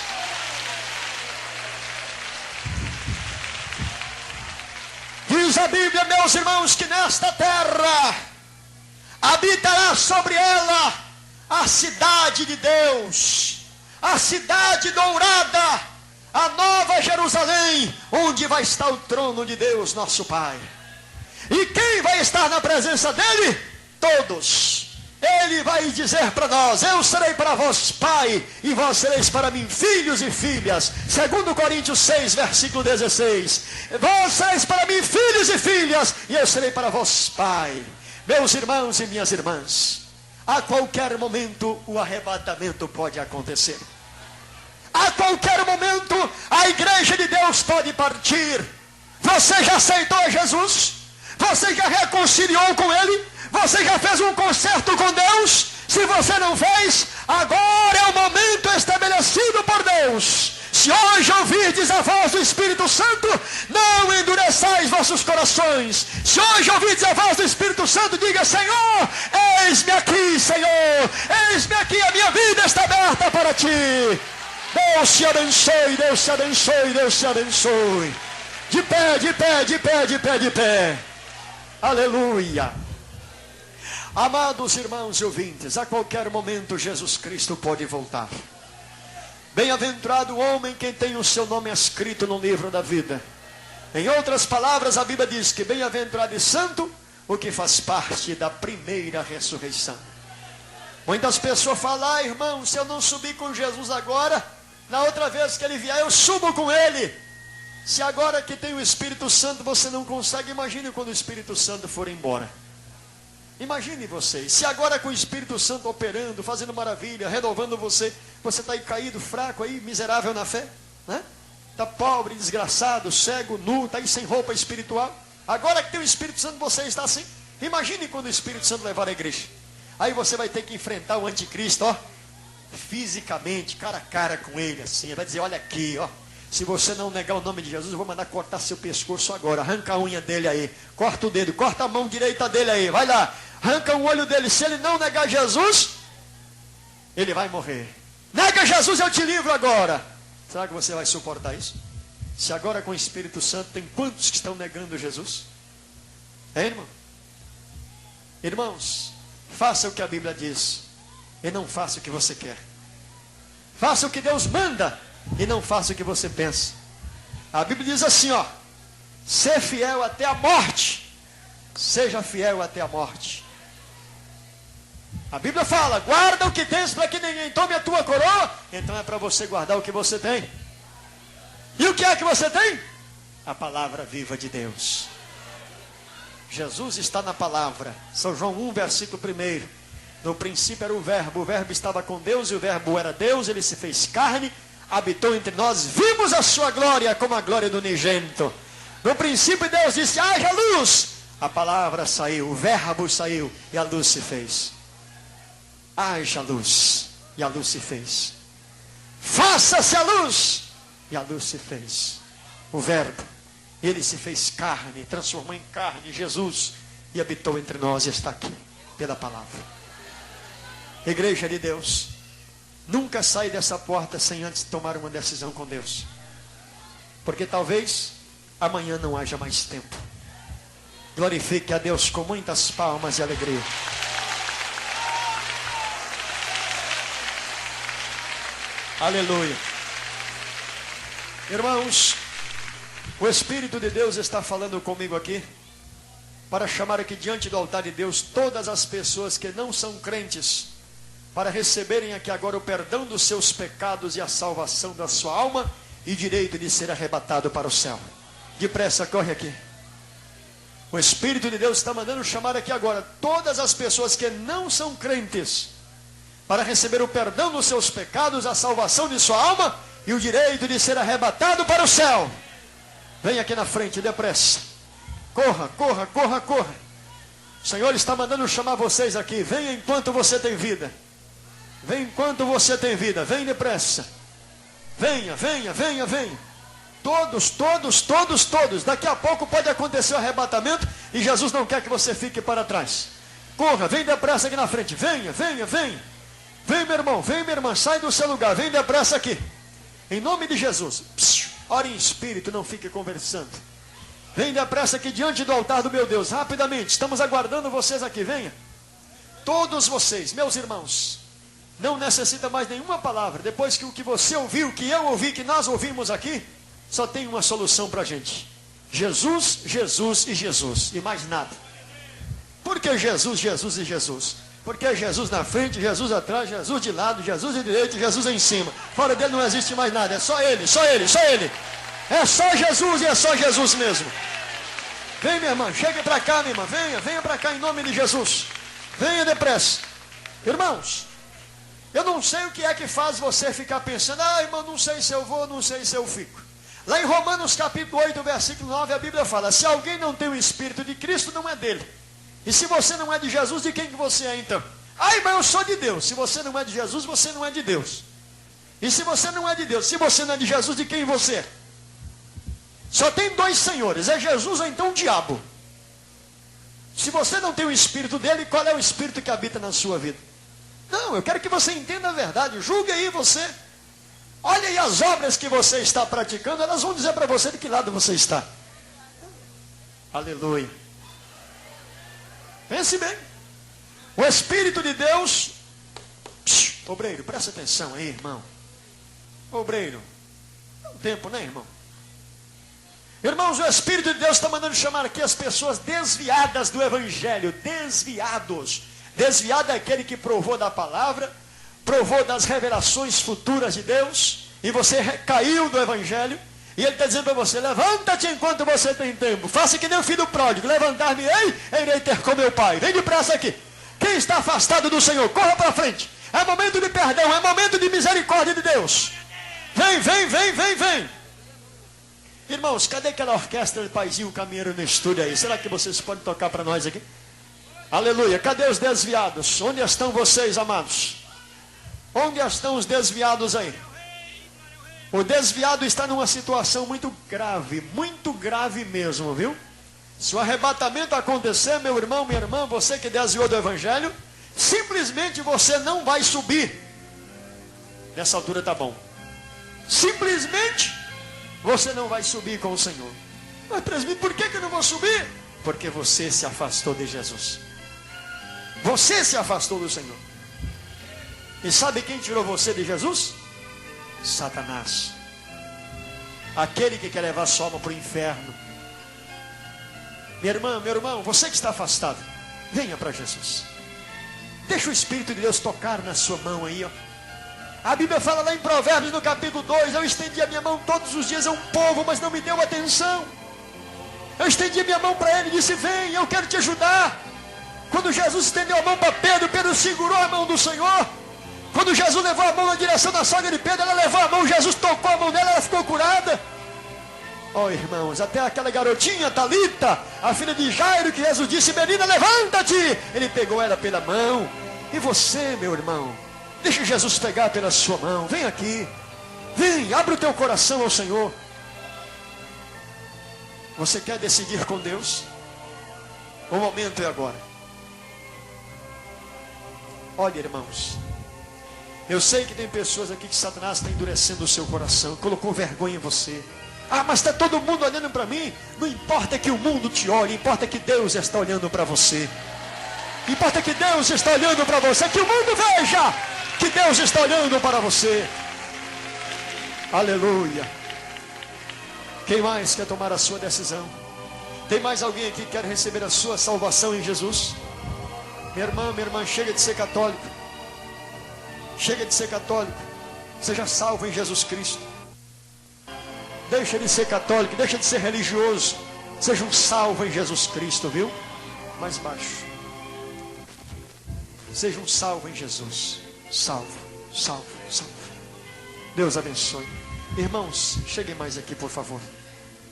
A: Diz a Bíblia, meus irmãos, que nesta terra habitará sobre ela a cidade de Deus, a cidade dourada, a nova Jerusalém, onde vai estar o trono de Deus, nosso Pai. E quem vai estar na presença dele? Todos. Ele vai dizer para nós: eu serei para vós pai, e vós sereis para mim filhos e filhas. 2 Coríntios 6, versículo 16. Vós sereis para mim filhos e filhas, e eu serei para vós pai. Meus irmãos e minhas irmãs, A qualquer momento o arrebatamento pode acontecer. A qualquer momento a igreja de Deus pode partir. Você já aceitou Jesus? Você já reconciliou com Ele? Você já fez um concerto com Deus? Se você não fez, agora é o momento estabelecido por Deus. Se hoje ouvirdes a voz do Espírito Santo, não endureçais vossos corações. Se hoje ouvirdes a voz do Espírito Santo, diga: Senhor, eis-me aqui, Senhor. Eis-me aqui, a minha vida está aberta para ti. Deus te abençoe, Deus te abençoe, Deus te abençoe. De pé, de pé, de pé, de pé, de pé. Aleluia. Amados irmãos e ouvintes, a qualquer momento Jesus Cristo pode voltar. Bem-aventurado o homem que tem o seu nome escrito no livro da vida. Em outras palavras, a Bíblia diz que bem-aventurado e santo o que faz parte da primeira ressurreição. Muitas pessoas falam: ah, irmão, se eu não subir com Jesus agora, na outra vez que ele vier eu subo com ele. Se agora que tem o Espírito Santo você não consegue, imagine quando o Espírito Santo for embora. Imagine vocês, se agora com o Espírito Santo operando, fazendo maravilha, renovando você, você está aí caído, fraco aí, miserável na fé, né? Está pobre, desgraçado, cego, nu, está aí sem roupa espiritual. Agora que tem o Espírito Santo você está assim. Imagine quando o Espírito Santo levar a igreja. Aí você vai ter que enfrentar o anticristo, ó, fisicamente, cara a cara com ele, assim. Vai dizer: olha aqui, ó, se você não negar o nome de Jesus, eu vou mandar cortar seu pescoço agora. Arranca a unha dele aí, corta o dedo, corta a mão direita dele aí, vai lá, arranca o olho dele. Se ele não negar Jesus, ele vai morrer. Nega Jesus, eu te livro agora. Será que você vai suportar isso? Se agora com o Espírito Santo tem quantos que estão negando Jesus? É, irmão? Irmãos, faça o que a Bíblia diz e não faça o que você quer. Faça o que Deus manda e não faça o que você pensa. A Bíblia diz assim, ó: ser fiel até a morte. Seja fiel até a morte. A Bíblia fala: guarda o que tens para que ninguém tome a tua coroa. Então é para você guardar o que você tem. E o que é que você tem? A palavra viva de Deus. Jesus está na palavra. São João 1, versículo 1. No princípio era o verbo estava com Deus e o verbo era Deus. Ele se fez carne, habitou entre nós, vimos a sua glória como a glória do unigênito. No princípio Deus disse: haja luz. A palavra saiu, o verbo saiu e a luz se fez. Haja luz e a luz se fez. Faça-se a luz e a luz se fez. O verbo, ele se fez carne, transformou em carne Jesus e habitou entre nós e está aqui pela palavra. Igreja de Deus, nunca sai dessa porta sem antes tomar uma decisão com Deus. Porque talvez amanhã não haja mais tempo. Glorifique a Deus com muitas palmas e alegria. Aleluia. Irmãos, o Espírito de Deus está falando comigo aqui para chamar aqui diante do altar de Deus todas as pessoas que não são crentes, para receberem aqui agora o perdão dos seus pecados e a salvação da sua alma e direito de ser arrebatado para o céu. Depressa, corre aqui. O Espírito de Deus está mandando chamar aqui agora todas as pessoas que não são crentes, para receber o perdão dos seus pecados, a salvação de sua alma e o direito de ser arrebatado para o céu. Vem aqui na frente, depressa. Corra, corra, corra, corra. O Senhor está mandando chamar vocês aqui. Venha enquanto você tem vida. Vem enquanto você tem vida. Vem depressa. Venha, venha, venha, venha. Todos, todos, todos, todos. Daqui a pouco pode acontecer o arrebatamento e Jesus não quer que você fique para trás. Corra, vem depressa aqui na frente. Venha, venha, venha. Vem, meu irmão, vem, minha irmã, sai do seu lugar, vem depressa aqui. Em nome de Jesus. Ore em espírito, não fique conversando. Vem depressa aqui diante do altar do meu Deus, rapidamente. Estamos aguardando vocês aqui, venha. Todos vocês, meus irmãos, não necessita mais nenhuma palavra. Depois que o que você ouviu, que eu ouvi, que nós ouvimos aqui, só tem uma solução para a gente. Jesus, Jesus e Jesus, e mais nada. Por que Jesus, Jesus e Jesus? Porque é Jesus na frente, Jesus atrás, Jesus de lado, Jesus de direita, Jesus em cima. Fora dele não existe mais nada, é só ele, só ele, só ele. É só Jesus e é só Jesus mesmo. Vem, minha irmã, chegue para cá, minha irmã, venha, venha para cá em nome de Jesus. Venha depressa. Irmãos, eu não sei o que é que faz você ficar pensando, ah, irmão, não sei se eu vou, não sei se eu fico. Lá em Romanos capítulo 8, versículo 9, a Bíblia fala, se alguém não tem o Espírito de Cristo, não é dele. E se você não é de Jesus, de quem que você é então? Ah, irmão, eu sou de Deus. Se você não é de Jesus, você não é de Deus. E se você não é de Deus, se você não é de Jesus, de quem você é? Só tem dois senhores, é Jesus ou então o diabo. Se você não tem o Espírito dele, qual é o Espírito que habita na sua vida? Não, eu quero que você entenda a verdade. Julgue aí você. Olha aí as obras que você está praticando, elas vão dizer para você de que lado você está. Aleluia. Pense bem. O Espírito de Deus... Obreiro, presta atenção aí, irmão. Obreiro. Dá um tempo, né, irmão? Irmãos, o Espírito de Deus está mandando chamar aqui as pessoas desviadas do Evangelho. Desviados. Desviado é aquele que provou da palavra, provou das revelações futuras de Deus, e você caiu do Evangelho, e ele está dizendo para você, levanta-te enquanto você tem tempo, faça que nem o filho pródigo, levantar-me-ei, irei ter com meu pai. Vem depressa aqui. Quem está afastado do Senhor, corra para frente. É momento de perdão, é momento de misericórdia de Deus. Vem, vem, vem, vem, vem. Irmãos, cadê aquela orquestra de Paizinho Caminheiro no estúdio aí? Será que vocês podem tocar para nós aqui? Aleluia. Cadê os desviados? Onde estão vocês, amados? Onde estão os desviados aí? O desviado está numa situação muito grave mesmo, viu? Se o arrebatamento acontecer, meu irmão, minha irmã, você que desviou do Evangelho, simplesmente você não vai subir. Nessa altura tá bom. Simplesmente você não vai subir com o Senhor. Mas presbítero, por que eu não vou subir? Porque você se afastou de Jesus. Você se afastou do Senhor. E sabe quem tirou você de Jesus? Satanás. Aquele que quer levar sua alma para o inferno. Minha irmã, meu irmão, você que está afastado, venha para Jesus. Deixa o Espírito de Deus tocar na sua mão aí, ó. A Bíblia fala lá em Provérbios, no capítulo 2, eu estendi a minha mão todos os dias a um povo, mas não me deu atenção. Eu estendi a minha mão para ele e disse, vem, eu quero te ajudar. Quando Jesus estendeu a mão para Pedro, Pedro segurou a mão do Senhor. Quando Jesus levou a mão na direção da sogra de Pedro, ela levou a mão, Jesus tocou a mão dela, ela ficou curada. Oh, irmãos, até aquela garotinha, Talita, a filha de Jairo, que Jesus disse, menina, levanta-te. Ele pegou ela pela mão. E você, meu irmão, deixa Jesus pegar pela sua mão. Vem aqui. Vem, abre o teu coração ao Senhor. Você quer decidir com Deus? O momento é agora. Olha, irmãos, eu sei que tem pessoas aqui que Satanás está endurecendo o seu coração, colocou vergonha em você. Ah, mas está todo mundo olhando para mim. Não importa que o mundo te olhe, importa que Deus está olhando para você. Importa que Deus está olhando para você, que o mundo veja que Deus está olhando para você. Aleluia. Quem mais quer tomar a sua decisão? Tem mais alguém aqui que quer receber a sua salvação em Jesus? Minha irmã, chega de ser católico. Chega de ser católico. Seja salvo em Jesus Cristo. Deixa de ser católico, deixa de ser religioso. Seja um salvo em Jesus Cristo, viu? Mais baixo. Seja um salvo em Jesus. Salvo, salvo, salvo. Deus abençoe. Irmãos, cheguem mais aqui, por favor.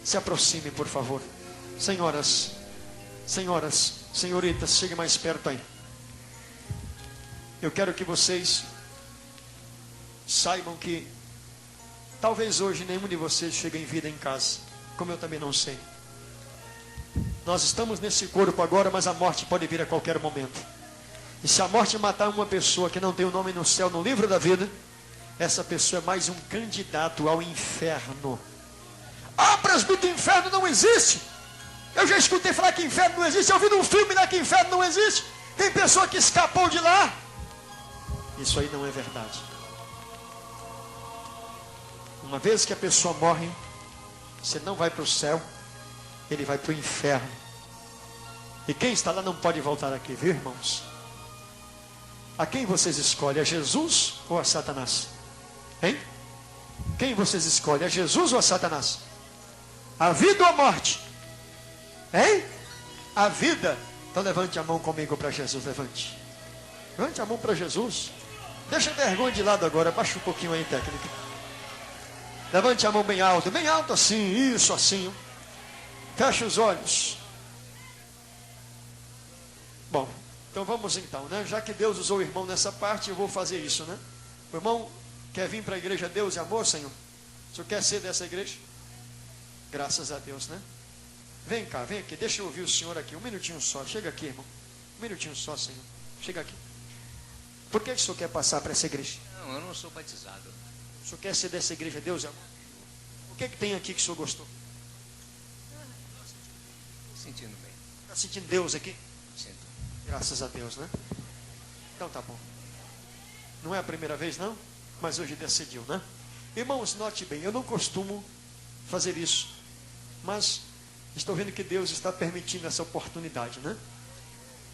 A: Se aproximem, por favor. Senhoras, senhoritas, cheguem mais perto aí. Eu quero que vocês saibam que talvez hoje nenhum de vocês chegue em vida em casa, como eu também não sei. Nós estamos nesse corpo agora, mas a morte pode vir a qualquer momento. E se a morte matar uma pessoa que não tem o nome no céu, no livro da vida, essa pessoa é mais um candidato ao inferno. Ah, presbítero, inferno não existe. Eu já escutei falar que inferno não existe. Eu vi num filme lá que inferno não existe. Tem pessoa que escapou de lá. Isso aí não é verdade. Uma vez que a pessoa morre, você não vai para o céu, ele vai para o inferno. E quem está lá não pode voltar aqui, viu, irmãos? A quem vocês escolhem? A Jesus ou a Satanás? Hein? Quem vocês escolhem? A Jesus ou a Satanás? A vida ou a morte? Hein? A vida. Então levante a mão comigo para Jesus, levante. Levante a mão para Jesus. Deixa a vergonha de lado agora. Baixa um pouquinho aí, técnica. Levante a mão bem alto assim, isso assim. Feche os olhos. Bom, então vamos então, né? Já que Deus usou o irmão nessa parte, eu vou fazer isso, né? O irmão quer vir para a igreja Deus e Amor, Senhor? O senhor quer ser dessa igreja? Graças a Deus, né? Vem cá, vem aqui, deixa eu ouvir o senhor aqui, um minutinho só. Chega aqui, irmão. Um minutinho só, Senhor. Chega aqui. Por que o senhor quer passar para essa igreja?
B: Não, eu não sou batizado.
A: O senhor quer ser dessa igreja Deus e Amor? O que tem aqui que o senhor gostou?
B: Sentindo bem.
A: Está sentindo Deus aqui?
B: Sinto.
A: Graças a Deus, né? Então tá bom. Não é a primeira vez, não? Mas hoje decidiu, né? Irmãos, note bem, eu não costumo fazer isso. Mas estou vendo que Deus está permitindo essa oportunidade, né?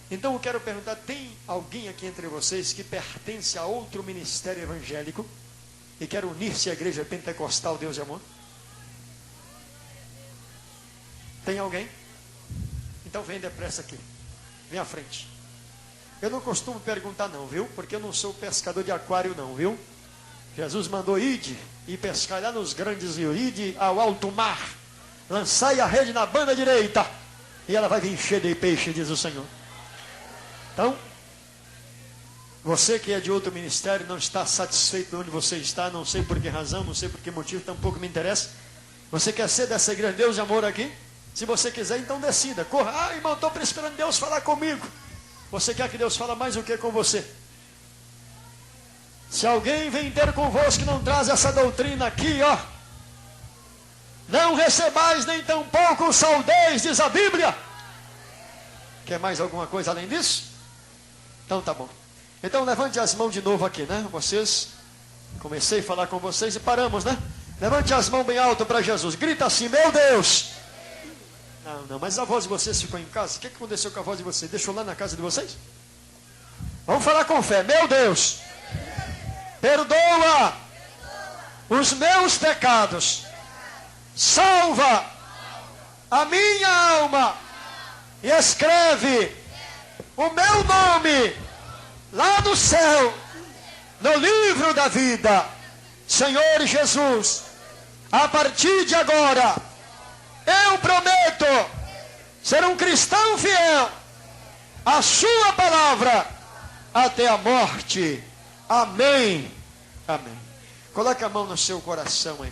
A: Então eu quero perguntar, tem alguém aqui entre vocês que pertence a outro ministério evangélico e quer unir-se à igreja pentecostal Deus e Amor? Tem alguém? Então vem depressa aqui. Vem à frente. Eu não costumo perguntar não, viu? Porque eu não sou pescador de aquário não, viu? Jesus mandou ide e pescar lá nos grandes rios, ide ao alto mar, lançai a rede na banda direita e ela vai vir cheia de peixe, diz o Senhor. Então, você que é de outro ministério, não está satisfeito de onde você está, não sei por que razão, não sei por que motivo, tampouco me interessa. Você quer ser dessa igreja Deus e Amor aqui? Se você quiser, então decida. Corra. Ah, irmão, estou esperando Deus falar comigo. Você quer que Deus fale mais o que com você? Se alguém vem ter convosco que não traz essa doutrina aqui, ó. Não recebais nem tampouco saudeis, diz a Bíblia. Quer mais alguma coisa além disso? Então tá bom. Então levante as mãos de novo aqui, né? Vocês, comecei a falar com vocês e paramos, né? Levante as mãos bem alto para Jesus. Grita assim, meu Deus. Não, mas a voz de vocês ficou em casa. O que aconteceu com a voz de vocês? Deixou lá na casa de vocês? Vamos falar com fé. Meu Deus, perdoa os meus pecados. Salva a minha alma. E escreve o meu nome lá no céu, no livro da vida. Senhor Jesus, a partir de agora, eu prometo ser um cristão fiel à sua palavra até a morte. Amém. Amém. Coloque a mão no seu coração aí.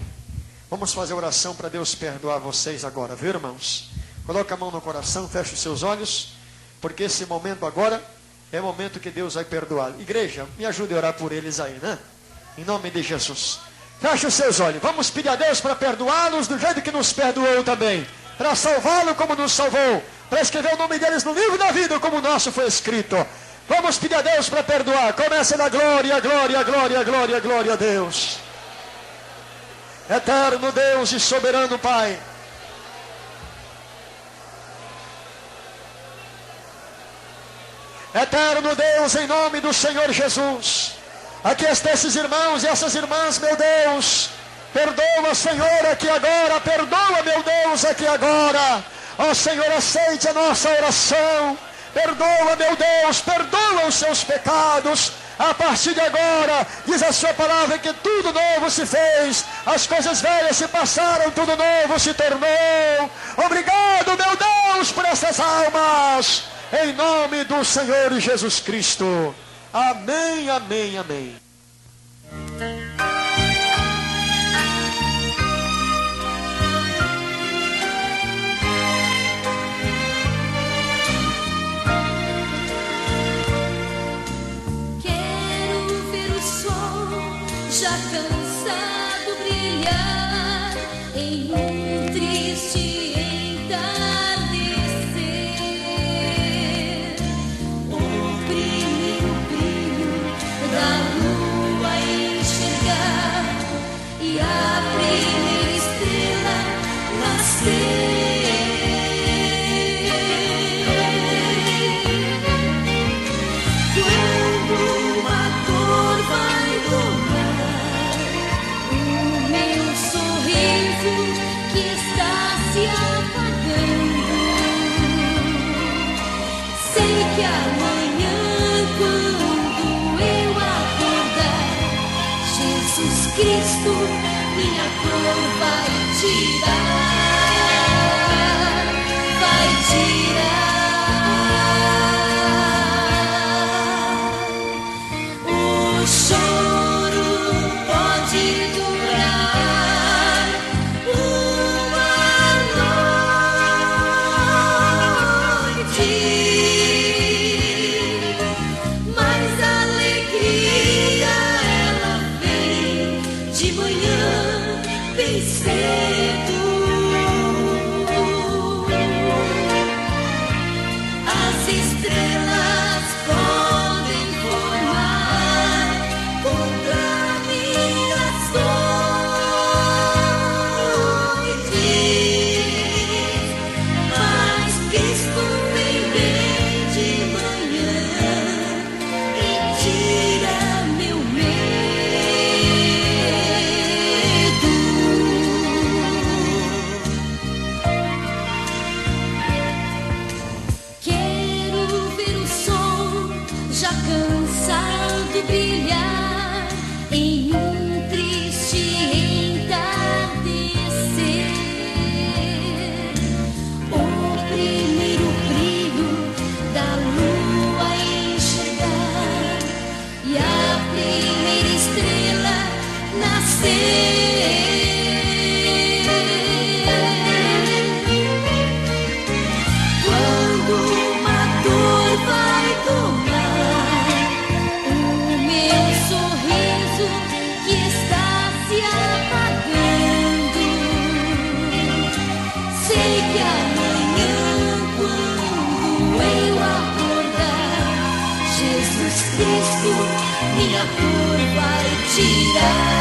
A: Vamos fazer oração para Deus perdoar vocês agora, viu, irmãos? Coloque a mão no coração, feche os seus olhos, porque esse momento agora é o momento que Deus vai perdoar. Igreja, me ajude a orar por eles aí, né? Em nome de Jesus. Feche os seus olhos. Vamos pedir a Deus para perdoá-los do jeito que nos perdoou também. Para salvá-lo como nos salvou. Para escrever o nome deles no livro da vida como o nosso foi escrito. Vamos pedir a Deus para perdoar. Comece na glória, glória, glória, glória, glória a Deus. Eterno Deus e soberano Pai. Eterno Deus, em nome do Senhor Jesus. Aqui estão esses irmãos e essas irmãs, meu Deus. Perdoa, Senhor, aqui agora. Perdoa, meu Deus, aqui agora. Ó Senhor, aceite a nossa oração. Perdoa, meu Deus, perdoa os seus pecados. A partir de agora, diz a sua palavra que tudo novo se fez. As coisas velhas se passaram, tudo novo se tornou. Obrigado, meu Deus, por essas almas. Em nome do Senhor Jesus Cristo. Amém, amém, amém.
C: Quero ver o sol já cansado brilhar em um triste entardecer. O brilho da lua enxergar e a primeira estrela nascer. Quando a cor vai domar o meu sorriso que está se apagando, sei que amanhã quando Cristo minha dor vai tirar, vai tirar. O choro pode durar uma noite, mas a alegria ela vem de manhã bem cedo. As estrelas podem formar contra minhas noites, mas Cristo vem bem de manhã e tira meu medo. Quero ver o sol já cansado brilhar em um triste entardecer. O primeiro brilho da lua enxergar e a primeira estrela nascer. Quando uma dor vai tomar o meu sorriso que está se apagando, sei que amanhã, quando eu acordar, Jesus Cristo minha dor vai tirar.